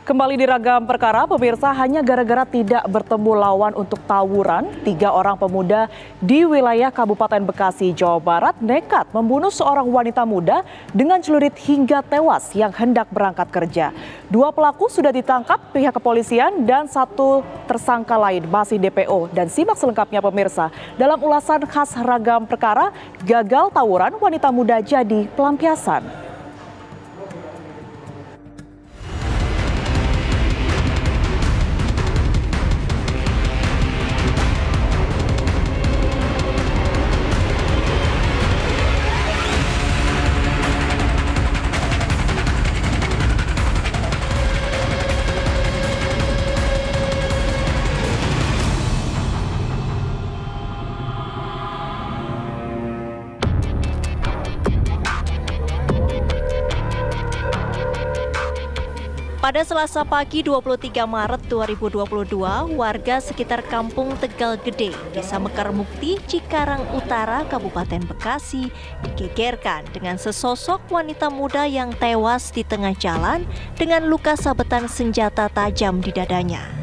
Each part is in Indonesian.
Kembali di Ragam Perkara, pemirsa, hanya gara-gara tidak bertemu lawan untuk tawuran, 3 orang pemuda di wilayah Kabupaten Bekasi, Jawa Barat nekat membunuh seorang wanita muda dengan celurit hingga tewas yang hendak berangkat kerja. 2 pelaku sudah ditangkap pihak kepolisian dan 1 tersangka lain masih DPO. Dan simak selengkapnya pemirsa, dalam ulasan khas Ragam Perkara, gagal tawuran wanita muda jadi pelampiasan. Pada Selasa pagi 23 Maret 2022, warga sekitar Kampung Tegal Gede, Desa Mekar Mukti, Cikarang Utara, Kabupaten Bekasi, digegerkan dengan sesosok wanita muda yang tewas di tengah jalan dengan luka sabetan senjata tajam di dadanya.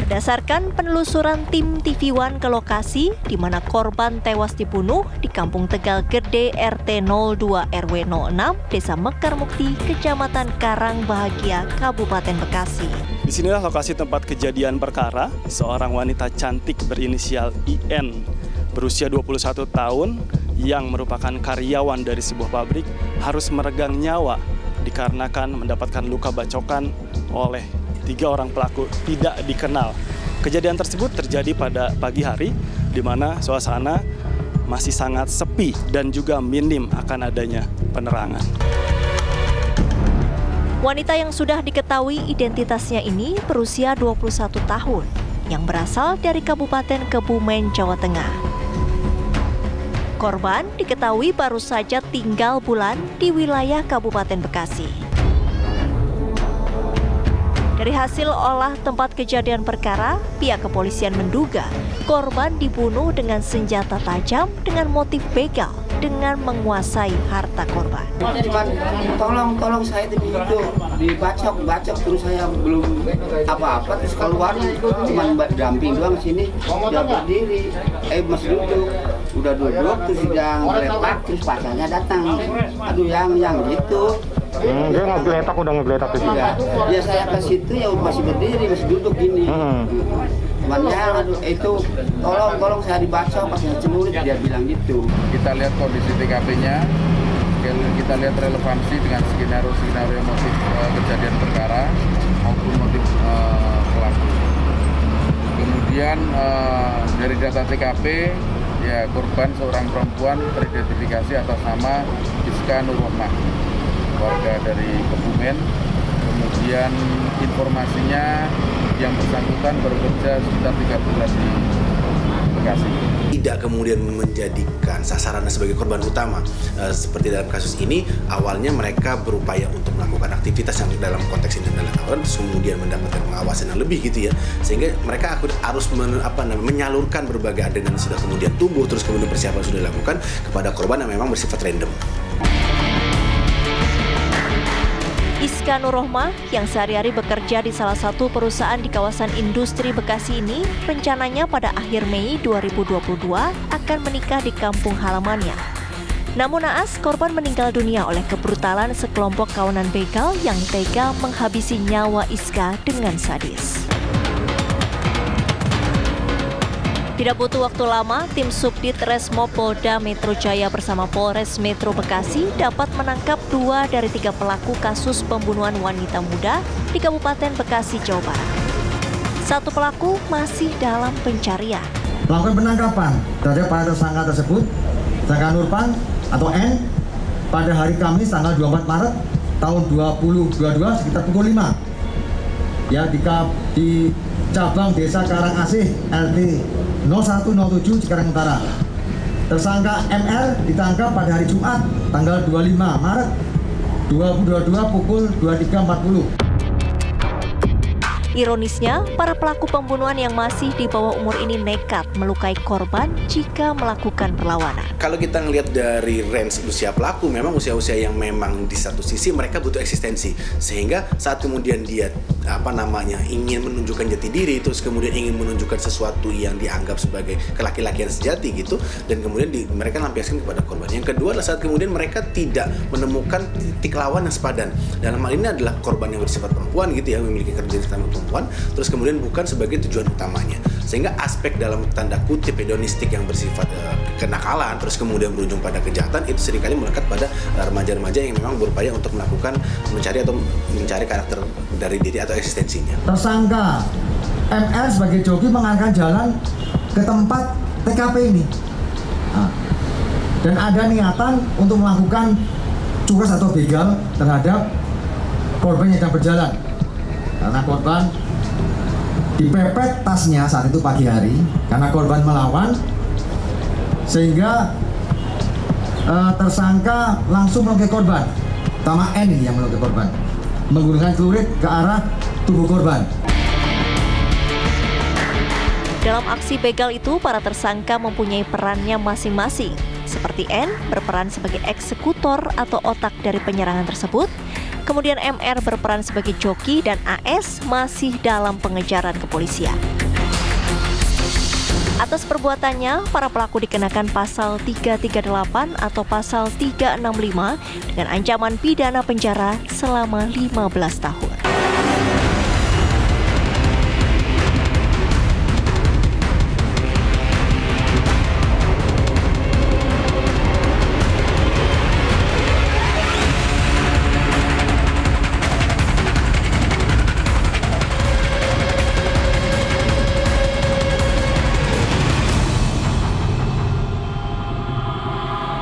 Berdasarkan penelusuran tim TV One ke lokasi, di mana korban tewas dibunuh di Kampung Tegal Gede RT 02 RW 06, Desa Mekar Mukti, Kecamatan Karang Bahagia, Kabupaten Bekasi. Disinilah lokasi tempat kejadian perkara. Seorang wanita cantik berinisial IN, berusia 21 tahun, yang merupakan karyawan dari sebuah pabrik, harus meregang nyawa dikarenakan mendapatkan luka bacokan oleh 3 orang pelaku tidak dikenal. Kejadian tersebut terjadi pada pagi hari, di mana suasana masih sangat sepi dan juga minim akan adanya penerangan. Wanita yang sudah diketahui identitasnya ini berusia 21 tahun, yang berasal dari Kabupaten Kebumen, Jawa Tengah. Korban diketahui baru saja tinggal bulan di wilayah Kabupaten Bekasi. Dari hasil olah tempat kejadian perkara, pihak kepolisian menduga korban dibunuh dengan senjata tajam dengan motif begal dengan menguasai harta korban. Tolong saya dibacok terus saya belum apa-apa, terus keluar cuma damping doang sini, udah berdiri, masih duduk, udah duduk terus sedang lepak, terus pacarnya datang, aduh yang gitu. Dia udah ngegeletak ke sini. Ya saya ke situ ya masih berdiri, masih duduk gini. Cuman ya itu tolong saya dibacok pas celurit, dia bilang gitu. Kita lihat kondisi TKP-nya, kita lihat relevansi dengan skenario motif kejadian perkara maupun motif pelaku. Kemudian dari data TKP, ya korban seorang perempuan teridentifikasi atas nama Iska Nurrohmah, warga dari Kebumen. Kemudian informasinya yang bersangkutan bekerja sekitar 3 bulan di Bekasi. Tidak kemudian menjadikan sasarannya sebagai korban utama. Seperti dalam kasus ini, awalnya mereka berupaya untuk melakukan aktivitas yang dalam konteks ini adalah tawuran, terus kemudian mendapatkan pengawasan yang lebih gitu ya. Sehingga mereka harus menyalurkan berbagai adegan yang sudah kemudian tumbuh, terus kemudian persiapan sudah dilakukan kepada korban yang memang bersifat random. Iska Nurrohmah yang sehari-hari bekerja di salah satu perusahaan di kawasan industri Bekasi ini rencananya pada akhir Mei 2022 akan menikah di kampung halamannya. Namun naas, korban meninggal dunia oleh kebrutalan sekelompok kawanan begal yang tega menghabisi nyawa Iska dengan sadis. Tidak butuh waktu lama, tim Subdit Resmo Polda Metro Jaya bersama Polres Metro Bekasi dapat menangkap 2 dari 3 pelaku kasus pembunuhan wanita muda di Kabupaten Bekasi, Jawa Barat. 1 pelaku masih dalam pencarian. Melakukan penangkapan terhadap para tersangka tersebut, tersangka Nurpan atau N, pada hari Kamis tanggal 24 Maret tahun 2022 sekitar pukul 5. Ya, di cabang Desa Karang Asih LT 0107 Cikarang Utara. Tersangka MR ditangkap pada hari Jumat tanggal 25 Maret 2022 pukul 23.40. Ironisnya, para pelaku pembunuhan yang masih di bawah umur ini nekat melukai korban jika melakukan perlawanan. Kalau kita ngelihat dari range usia pelaku, memang usia-usia yang memang di satu sisi mereka butuh eksistensi, sehingga saat kemudian dia ingin menunjukkan jati diri, terus kemudian ingin menunjukkan sesuatu yang dianggap sebagai kelaki-lakian sejati gitu, dan kemudian mereka lampiaskan kepada korban. Yang kedua adalah saat kemudian mereka tidak menemukan titik lawan yang sepadan. Dalam hal ini adalah korban yang bersifat perempuan gitu ya, memiliki kerjasama perempuan, terus kemudian bukan sebagai tujuan utamanya. Sehingga aspek dalam tanda kutip hedonistik yang bersifat kenakalan, terus kemudian berujung pada kejahatan, itu seringkali melekat pada remaja-remaja yang memang berupaya untuk mencari karakter dari diri atau eksistensinya. Tersangka MR sebagai joki mengarahkan jalan ke tempat TKP ini. Dan ada niatan untuk melakukan curas atau begal terhadap korban yang sedang berjalan. Karena korban dipepet tasnya saat itu pagi hari, karena korban melawan, sehingga tersangka langsung melukai korban. Utama N ini yang melukai korban, menggunakan celurit ke arah tubuh korban. Dalam aksi begal itu, para tersangka mempunyai perannya masing-masing. Seperti N berperan sebagai eksekutor atau otak dari penyerangan tersebut. Kemudian MR berperan sebagai joki dan AS masih dalam pengejaran kepolisian. Atas perbuatannya, para pelaku dikenakan pasal 338 atau pasal 365 dengan ancaman pidana penjara selama 15 tahun.